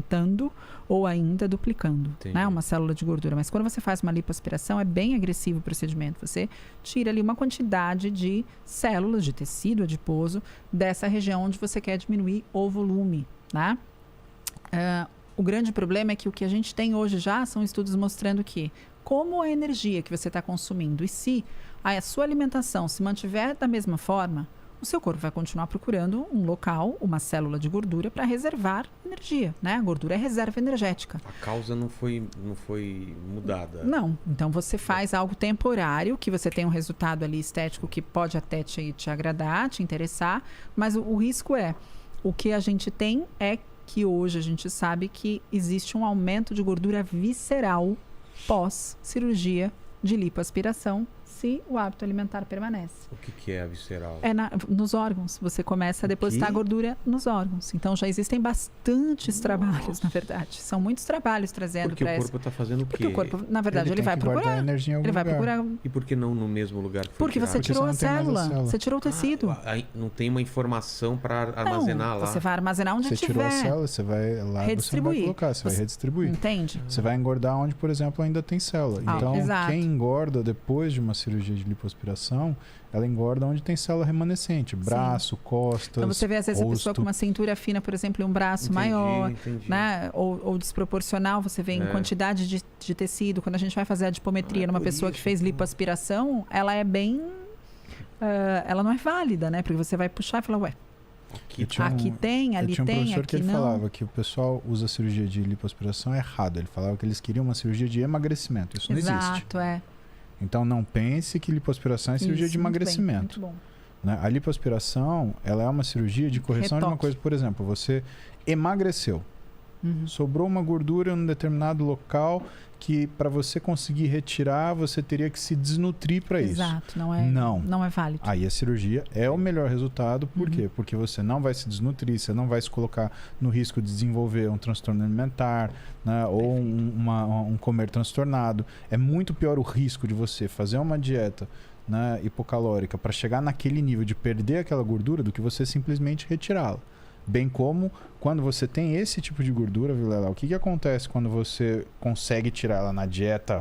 aumentando ou ainda duplicando, né, uma célula de gordura. Mas quando você faz uma lipoaspiração, é bem agressivo o procedimento. Você tira ali uma quantidade de células de tecido adiposo dessa região onde você quer diminuir o volume, né? O grande problema é que o que a gente tem hoje já são estudos mostrando que, como a energia que você está consumindo e se a sua alimentação se mantiver da mesma forma, o seu corpo vai continuar procurando um local, uma célula de gordura para reservar energia, né? A gordura é reserva energética. A causa não foi mudada. Não. Então você faz algo temporário, que você tem um resultado ali estético que pode até te agradar, te interessar, mas o risco é, o que a gente tem é que hoje a gente sabe que existe um aumento de gordura visceral pós-cirurgia de lipoaspiração, se o hábito alimentar permanece. O que é a visceral? É nos órgãos. Você começa a depositar gordura nos órgãos. Então, já existem bastantes trabalhos, na verdade. São muitos trabalhos trazendo para essa... Porque o corpo está fazendo o quê? Porque o corpo, na verdade, ele vai procurar. Energia em algum ele vai lugar. procurar. E por que não no mesmo lugar que foi Porque tirado? você tirou a célula. Você tirou o tecido. Não tem uma informação para armazenar lá. Você vai armazenar onde tiver. Você tirou a célula, você vai lá, você não vai colocar, você vai redistribuir. Entende? Você vai engordar onde, por exemplo, ainda tem célula. Então, quem engorda depois de uma cirurgia de lipoaspiração, ela engorda onde tem célula remanescente, braço, costas, então você vê às vezes rosto. A pessoa com uma cintura fina, por exemplo, e um braço maior, né? Ou desproporcional, você vê em quantidade de tecido. Quando a gente vai fazer a adipometria numa pessoa que fez lipoaspiração, ela é bem... ela não é válida, né? Porque você vai puxar e falar, ué, aqui tem, ali tem, aqui não. Tinha um professor que ele falava que o pessoal usa a cirurgia de lipoaspiração errado. Ele falava que eles queriam uma cirurgia de emagrecimento. Isso não existe. Exato, Então, não pense que lipoaspiração é cirurgia de emagrecimento. Muito bom. Né? A lipoaspiração, ela é uma cirurgia de correção de uma coisa. Por exemplo, você emagreceu. Sobrou uma gordura em um determinado local que, para você conseguir retirar, você teria que se desnutrir para isso. Exato. Não é válido. Aí a cirurgia é o melhor resultado. Por quê? Porque você não vai se desnutrir, você não vai se colocar no risco de desenvolver um transtorno alimentar, né? Ou um comer transtornado. É muito pior o risco de você fazer uma dieta, né, hipocalórica para chegar naquele nível de perder aquela gordura do que você simplesmente retirá-la. Bem como quando você tem esse tipo de gordura, Vilela, o que acontece quando você consegue tirar ela na dieta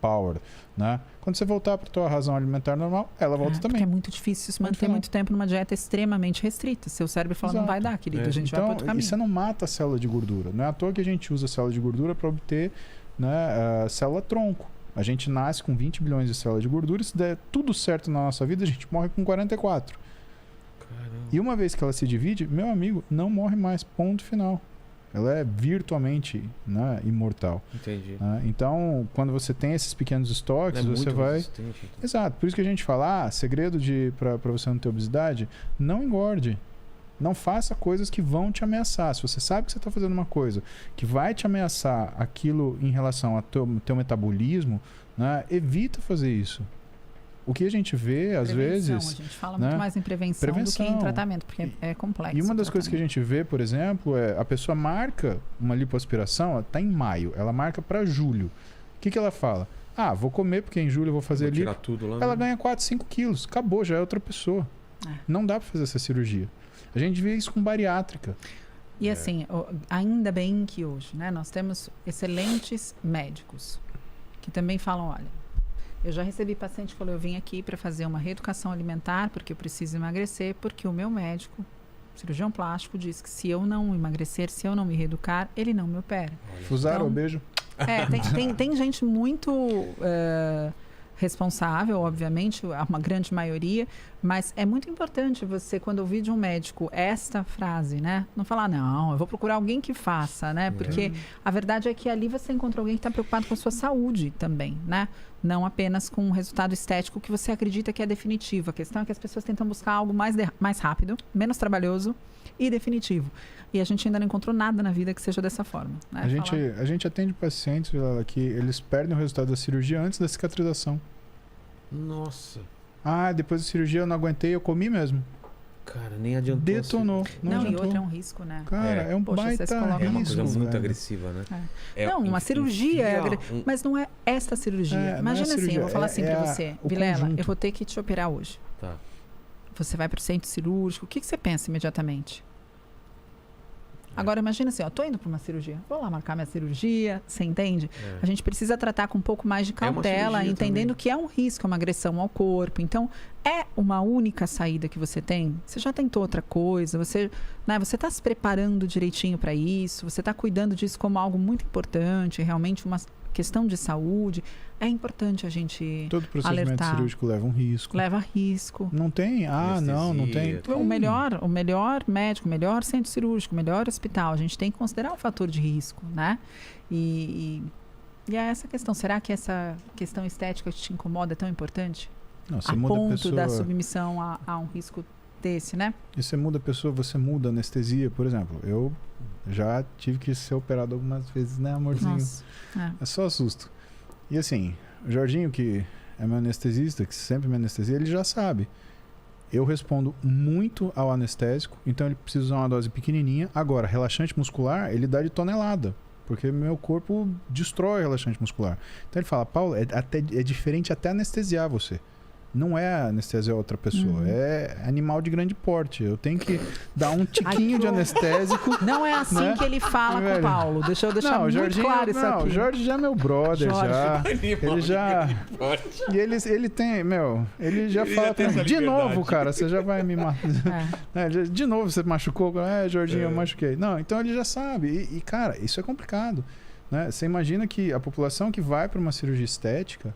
power, né? Quando você voltar para a tua razão alimentar normal, ela volta também. Porque é muito difícil se manter muito tempo numa dieta extremamente restrita. Seu cérebro fala, não vai dar, querido, a gente vai para outro caminho. E você não mata a célula de gordura. Não é à toa que a gente usa a célula de gordura para obter, né, a célula tronco. A gente nasce com 20 bilhões de células de gordura, se der tudo certo na nossa vida, a gente morre com 44. E uma vez que ela se divide, meu amigo, não morre mais, ponto final. Ela é virtualmente, né, imortal. Entendi. Então, quando você tem esses pequenos estoques, você vai... Exato, por isso que a gente fala, segredo para você não ter obesidade, não engorde. Não faça coisas que vão te ameaçar. Se você sabe que você está fazendo uma coisa que vai te ameaçar aquilo em relação ao teu metabolismo, né, evita fazer isso. O que a gente vê, às vezes... A gente fala muito mais em prevenção do que em tratamento, porque é complexo. E uma das coisas que a gente vê, por exemplo, é a pessoa marca uma lipoaspiração, ela está em maio, ela marca para julho. O que ela fala? Vou comer porque em julho eu vou fazer lipo. Tirar tudo lá, ela ganha 4, 5 quilos. Acabou, já é outra pessoa. Não dá para fazer essa cirurgia. A gente vê isso com bariátrica. E assim, ainda bem que hoje, né, nós temos excelentes médicos que também falam, olha, eu já recebi paciente que falou, eu vim aqui para fazer uma reeducação alimentar porque eu preciso emagrecer, porque o meu médico, cirurgião plástico, diz que se eu não emagrecer, se eu não me reeducar, ele não me opera. Fusaram, beijo. Tem gente muito responsável, obviamente, uma grande maioria, mas é muito importante você, quando ouvir de um médico esta frase, né? Não falar, não, eu vou procurar alguém que faça, né? Porque a verdade é que ali você encontra alguém que está preocupado com a sua saúde também, né? Não apenas com um resultado estético que você acredita que é definitivo. A questão é que as pessoas tentam buscar algo mais rápido, menos trabalhoso e definitivo. E a gente ainda não encontrou nada na vida que seja dessa forma. Né? A gente atende pacientes que eles perdem o resultado da cirurgia antes da cicatrização. Nossa. Depois da cirurgia eu não aguentei, eu comi mesmo. Cara, nem adiantou. Detonou. Não, e outra é um risco, né? Cara, é um baita risco. É uma coisa muito agressiva, né? Uma cirurgia mas não é esta cirurgia. Imagina assim, eu vou falar assim pra você. Vilela, eu vou ter que te operar hoje. Tá. Você vai pro centro cirúrgico, o que você pensa imediatamente? Agora, imagina assim, ó, tô indo para uma cirurgia. Vou lá marcar minha cirurgia, você entende? A gente precisa tratar com um pouco mais de cautela, entendendo que é um risco, uma agressão ao corpo. Então, é uma única saída que você tem? Você já tentou outra coisa? Você está se preparando direitinho para isso? Você está cuidando disso como algo muito importante, realmente uma questão de saúde? É importante a gente todo procedimento alertar. Cirúrgico leva um risco. Leva risco. Não tem? Não tem. O melhor médico, o melhor centro cirúrgico, o melhor hospital. A gente tem que considerar um fator de risco, né? E é essa questão. Será que essa questão estética te incomoda é tão importante? Não, você a muda ponto a pessoa... da submissão a um risco desse, né? E você muda a pessoa, você muda a anestesia, por exemplo. Eu já tive que ser operado algumas vezes, né, amorzinho? Nossa, é só susto. E assim, o Jorginho, que é meu anestesista, que sempre me anestesia, ele já sabe. Eu respondo muito ao anestésico, então ele precisa usar uma dose pequenininha. Agora, relaxante muscular, ele dá de tonelada, porque meu corpo destrói relaxante muscular. Então ele fala, Paulo, é diferente até anestesiar você. Não é anestesiar outra pessoa, é animal de grande porte. Eu tenho que dar um tiquinho de anestésico. Não é assim, né? Que ele fala com o Paulo. Deixa eu deixar muito Jorginho, claro isso aqui. O Jorge já é meu brother, já. Ele já... E ele tem, ele já fala pra mim, de novo, cara, você já vai me matar. De novo você machucou? Jorginho, eu machuquei. Não, então ele já sabe. E, cara, isso é complicado, né? Você imagina que a população que vai para uma cirurgia estética,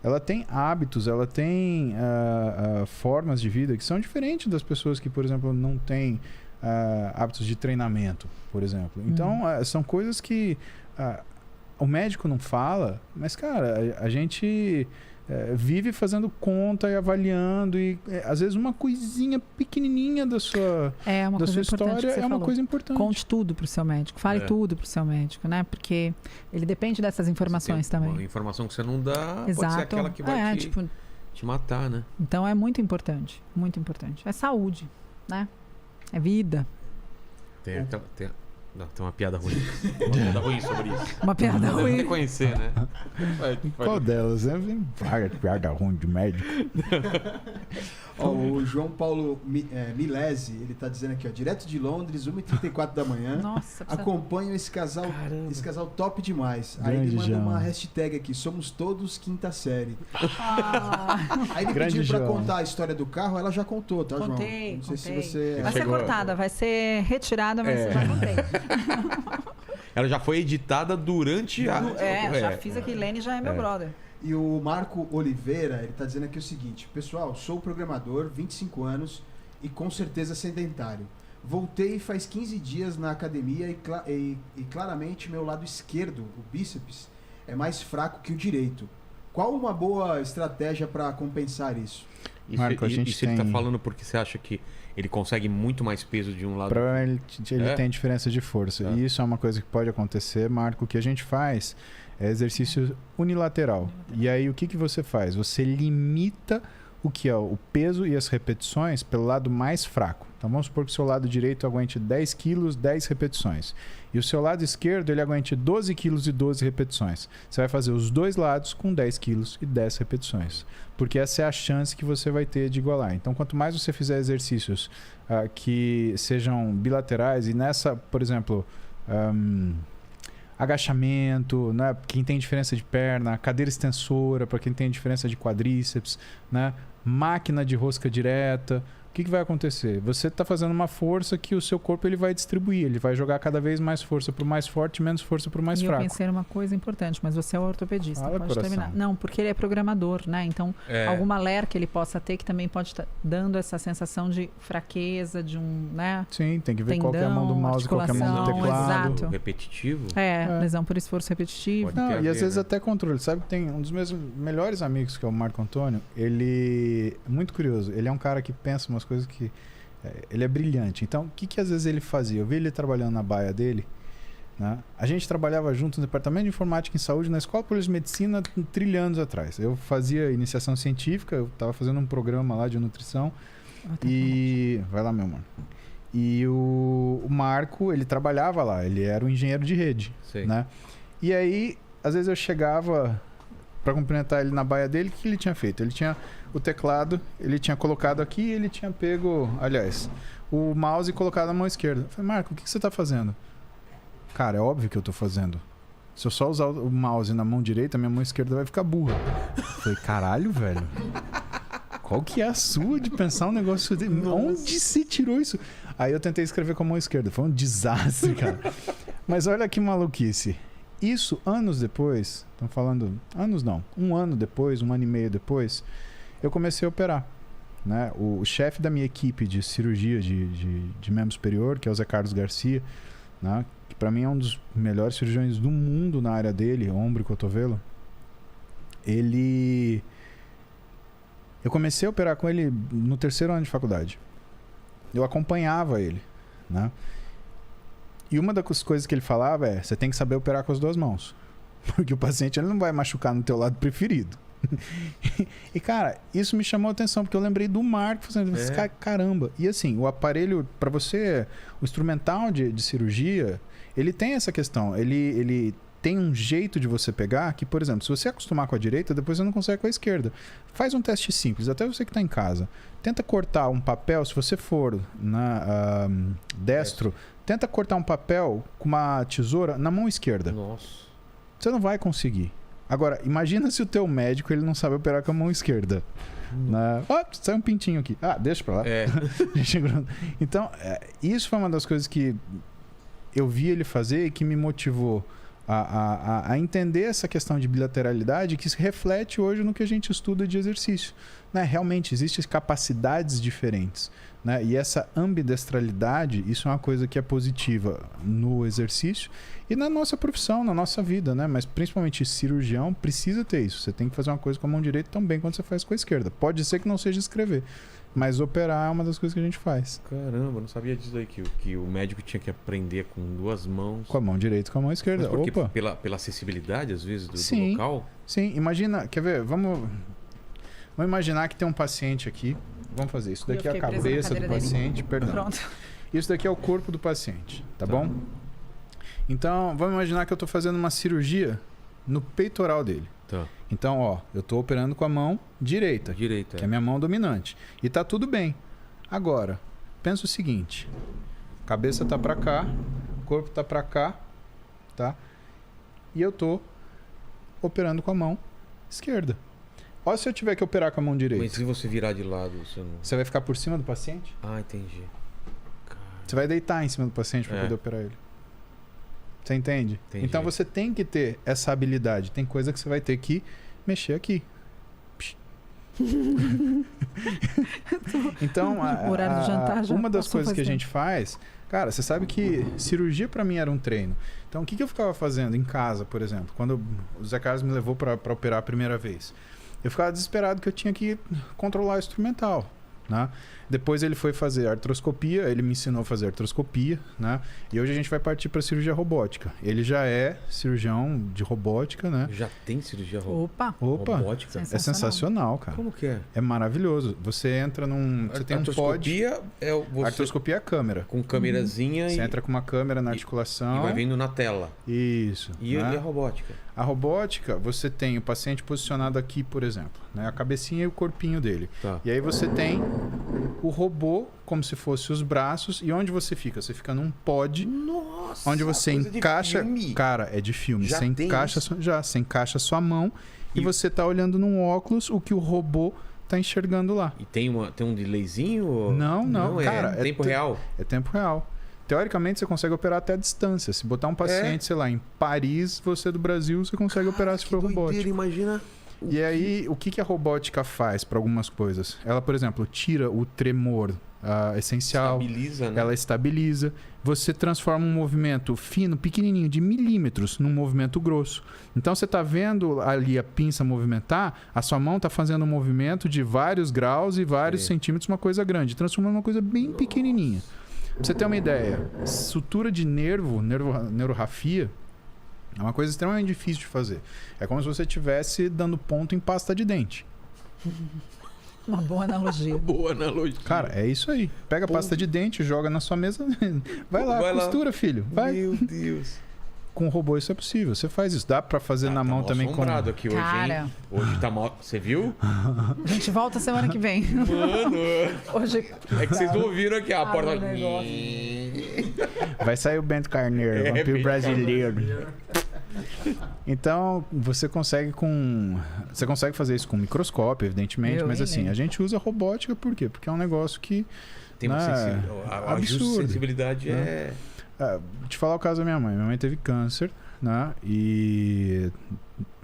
ela tem hábitos, ela tem formas de vida que são diferentes das pessoas que, por exemplo, não têm hábitos de treinamento, por exemplo. Então, são coisas que o médico não fala, mas, cara, a gente vive fazendo conta e avaliando e, às vezes, uma coisinha pequenininha da sua história é uma coisa importante. Conte tudo pro seu médico, fale tudo pro seu médico, né? Porque ele depende dessas informações também. Uma informação que você não dá pode ser aquela que vai te matar, né? Então é muito importante, muito importante. É saúde, né? É vida. Tem uma piada ruim. Uma piada ruim sobre isso. Uma piada ruim. Deve conhecer, né? Qual delas? Piada ruim de médico. O João Paulo Milesi, ele tá dizendo aqui, ó, direto de Londres, 1h34 da manhã. Nossa, acompanho esse casal top demais. Grande. Aí ele manda uma hashtag aqui, somos todos quinta série. Aí ele Grande pediu pra João. contar a história do carro, ela já contou, tá, João? Contei, não sei contei. se você... Vai ser cortada, vai ser retirada, mas eu já contei. Ela já foi editada durante a... já fiz aqui, Lene já é meu brother. E o Marco Oliveira, ele tá dizendo aqui o seguinte: pessoal, sou programador, 25 anos e com certeza sedentário. Voltei faz 15 dias na academia e claramente meu lado esquerdo, o bíceps, é mais fraco que o direito. Qual uma boa estratégia para compensar isso? Marco, a gente ele tá falando porque você acha que ele consegue muito mais peso de um lado? Provavelmente ele tem diferença de força. E isso é uma coisa que pode acontecer, Marco. O que a gente faz é exercício unilateral. E aí o que você faz? Você limita o que é o peso e as repetições pelo lado mais fraco. Então vamos supor que o seu lado direito aguente 10 quilos, 10 repetições. E o seu lado esquerdo ele aguente 12 quilos e 12 repetições. Você vai fazer os dois lados com 10 quilos e 10 repetições. Porque essa é a chance que você vai ter de igualar. Então quanto mais você fizer exercícios que sejam bilaterais, e nessa, por exemplo... agachamento, né? Quem tem diferença de perna, cadeira extensora, para quem tem diferença de quadríceps, né? Máquina de rosca direta. O que vai acontecer? Você está fazendo uma força que o seu corpo ele vai distribuir, ele vai jogar cada vez mais força para o mais forte, menos força para o mais fraco. Eu pensei numa coisa importante, mas você é o ortopedista, Fala, pode terminar. Não, porque ele é programador, né? Então, alguma ler que ele possa ter que também pode estar dando essa sensação de fraqueza, de um, né? Sim, tem que ver tendão, qual que é a mão do mouse, qual que é a mão do teclado. Exato. Repetitivo? Lesão por esforço repetitivo. Não, e às vezes até controle. Sabe que tem um dos meus melhores amigos, que é o Marco Antônio, ele é muito curioso. Ele é um cara que pensa umas coisas que... ele é brilhante. Então, o que às vezes ele fazia? Eu vi ele trabalhando na baia dele, né? A gente trabalhava junto no departamento de informática em saúde na Escola Paulista de Medicina 30 anos atrás. Eu fazia iniciação científica, eu estava fazendo um programa lá de nutrição. Vai lá, meu amor. E o Marco, ele trabalhava lá, ele era um engenheiro de rede, né? E aí, às vezes eu chegava para cumprimentar ele na baia dele, o que ele tinha feito? Ele tinha o teclado, ele tinha colocado aqui e ele tinha pego, aliás, o mouse e colocado na mão esquerda. Eu falei, Marco, o que você tá fazendo? Cara, é óbvio que eu tô fazendo. Se eu só usar o mouse na mão direita, minha mão esquerda vai ficar burra. Eu falei, caralho, velho. Qual que é a sua de pensar um negócio dele? Onde se tirou isso? Aí eu tentei escrever com a mão esquerda. Foi um desastre, cara. Mas olha que maluquice. Isso, anos depois, estão falando... Anos não. 1 ano depois, 1 ano e meio depois, eu comecei a operar. Né? O chefe da minha equipe de cirurgia de membro superior, que é o Zé Carlos Garcia, né? Que para mim é um dos melhores cirurgiões do mundo na área dele, ombro e cotovelo. Eu comecei a operar com ele no 3º ano de faculdade. Eu acompanhava ele, né? E uma das coisas que ele falava é, você tem que saber operar com as 2 mãos. Porque o paciente ele não vai machucar no teu lado preferido. E, cara, isso me chamou a atenção, porque eu lembrei do Marco fazendo caramba. E assim, o aparelho, para você, o instrumental de cirurgia, ele tem essa questão. Ele tem um jeito de você pegar que, por exemplo, se você acostumar com a direita, depois você não consegue com a esquerda. Faz um teste simples, até você que está em casa. Tenta cortar um papel, se você for destro, tenta cortar um papel com uma tesoura na mão esquerda. Nossa. Você não vai conseguir. Agora, imagina se o teu médico ele não sabe operar com a mão esquerda. Saiu um pintinho aqui. Deixa pra lá. Então, isso foi uma das coisas que eu vi ele fazer e que me motivou a entender essa questão de bilateralidade que se reflete hoje no que a gente estuda de exercício. Né? Realmente, existem capacidades diferentes. Né? E essa ambidestralidade, isso é uma coisa que é positiva no exercício e na nossa profissão, na nossa vida. Né? Mas principalmente cirurgião precisa ter isso. Você tem que fazer uma coisa com a mão direita tão bem quanto você faz com a esquerda. Pode ser que não seja escrever, mas operar é uma das coisas que a gente faz. Caramba, não sabia disso aí, que o médico tinha que aprender com 2 mãos. Com a mão direita e com a mão esquerda. Mas porque pela acessibilidade, às vezes, do local? Sim, imagina, quer ver? Vamos imaginar que tem um paciente aqui. Vamos fazer isso. Daqui é a cabeça do paciente. Perdão. Pronto. Isso daqui é o corpo do paciente, tá bom? Então, vamos imaginar que eu estou fazendo uma cirurgia no peitoral dele. Tá. Então, eu estou operando com a mão direita. Que é a minha mão dominante. E tá tudo bem. Agora, pensa o seguinte. Cabeça tá para cá, corpo tá para cá, tá? E eu tô operando com a mão esquerda. Olha se eu tiver que operar com a mão direita. Mas se você virar de lado, você vai ficar por cima do paciente? Entendi. Você vai deitar em cima do paciente para poder operar ele. Você entende? Entendi. Então você tem que ter essa habilidade. Tem coisa que você vai ter que mexer aqui. Então, horário do jantar já uma das coisas que a gente faz... Cara, você sabe que cirurgia para mim era um treino. Então, o que eu ficava fazendo em casa, por exemplo? Quando o Zé Carlos me levou para operar a primeira vez. Eu ficava desesperado que eu tinha que controlar o instrumental. Né? Depois ele foi fazer artroscopia, ele me ensinou a fazer artroscopia, né? E hoje a gente vai partir para cirurgia robótica. Ele já é cirurgião de robótica, né? Já tem cirurgia robótica? Robótica? É sensacional, cara. Como que é? É maravilhoso. Você entra num... Você tem um pod... Artroscopia é a câmera. Com câmerazinha. Você entra com uma câmera na articulação. E vai vendo na tela. Isso. E a robótica? A robótica, você tem o paciente posicionado aqui, por exemplo, né? A cabecinha e o corpinho dele. Tá. E aí você tem o robô como se fosse os braços. E onde você fica? Você fica num pod. Nossa, onde você encaixa... Cara, é de filme. Você encaixa sua mão e você tá olhando num óculos o que o robô tá enxergando lá. E tem um delayzinho? Ou... Não, cara. É tempo real? É tempo real. Teoricamente, você consegue operar até a distância. Se botar um paciente, sei lá, em Paris, você do Brasil, você consegue operar se for robótica. Imagina. E aí, o que a robótica faz para algumas coisas? Ela, por exemplo, tira o tremor essencial. Estabiliza, né? Ela estabiliza. Você transforma um movimento fino, pequenininho, de milímetros, num movimento grosso. Então, você está vendo ali a pinça movimentar, a sua mão está fazendo um movimento de vários graus e vários centímetros, uma coisa grande, transformando uma coisa bem pequenininha. Pra você ter uma ideia, sutura de neurorrafia, é uma coisa extremamente difícil de fazer. É como se você estivesse dando ponto em pasta de dente. Uma boa analogia. Boa analogia. Cara, é isso aí. Pega a pasta de dente, joga na sua mesa. Vai lá, costura, filho. Vai. Meu Deus. com robô isso é possível. Você faz isso. Dá pra fazer na mão também com... aqui hoje, Cara. hein? Hoje tá mal... Você viu? A gente volta semana que vem. Mano! Hoje... É que vocês não ouviram aqui a porta... Vai sair o Bento Carneiro, vampiro brasileiro. Então, você consegue fazer isso com microscópio, evidentemente, mas assim, a gente usa robótica por quê? Porque é um negócio que... Tem uma sensibilidade né? Te falar o caso da minha mãe. Minha mãe teve câncer, né? E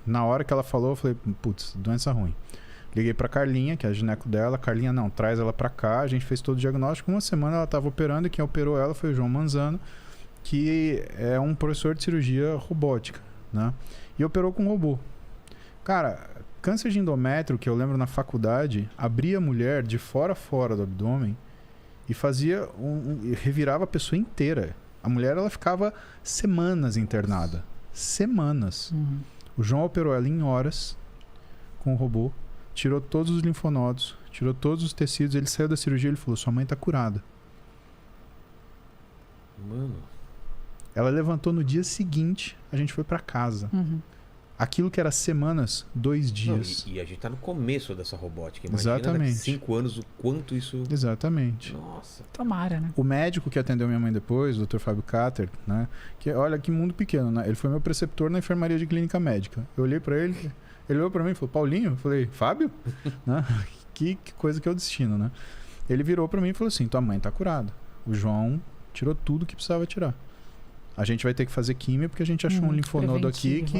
na hora que ela falou, eu falei, putz, doença ruim. Liguei pra Carlinha, que é a gineco dela. Carlinha, não, traz ela pra cá. A gente fez todo o diagnóstico. Uma semana ela tava operando e quem operou ela foi o João Manzano, que é um professor de cirurgia robótica, né? E operou com robô. Cara, câncer de endométrio, que eu lembro na faculdade, abria a mulher de fora a fora do abdômen e fazia revirava a pessoa inteira. A mulher, ela ficava semanas internada. Semanas. Uhum. O João operou ela em horas com o robô, tirou todos os linfonodos, tirou todos os tecidos, ele saiu da cirurgia e ele falou, sua mãe tá curada. Mano. Ela levantou no dia seguinte, a gente foi pra casa. Uhum. Aquilo que era semanas, 2 dias. Não, e a gente tá no começo dessa robótica. Imagina exatamente. Daqui 5 anos o quanto isso... Exatamente. Nossa. Tomara, né? O médico que atendeu minha mãe depois, o Dr. Fábio Cater, né? Que, olha que mundo pequeno, né? Ele foi meu preceptor na enfermaria de clínica médica. Eu olhei pra ele, ele olhou pra mim e falou, Paulinho? Eu falei, Fábio? Né? Que coisa que é o destino, né? Ele virou pra mim e falou assim, tua mãe tá curada. O João tirou tudo que precisava tirar. A gente vai ter que fazer químia porque a gente achou um linfonodo aqui que